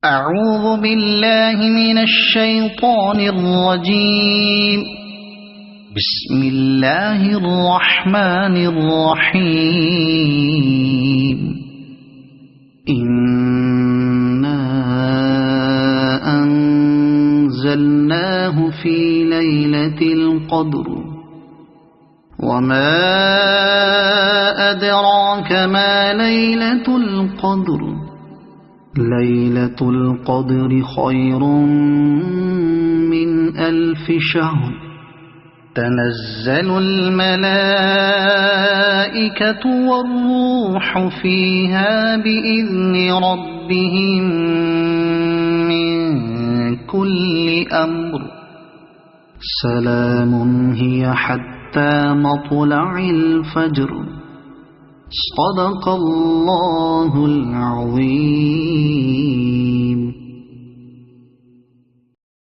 أعوذ بالله من الشيطان الرجيم. بسم الله الرحمن الرحيم. إنا أنزلناه في ليلة القدر وما أدراك ما ليلة القدر ليلة القدر خير من 1000 شهر تنزل الملائكة والروح فيها بإذن ربهم من كل أمر سلام هي حتى مطلع الفجر. صدق الله العظيم.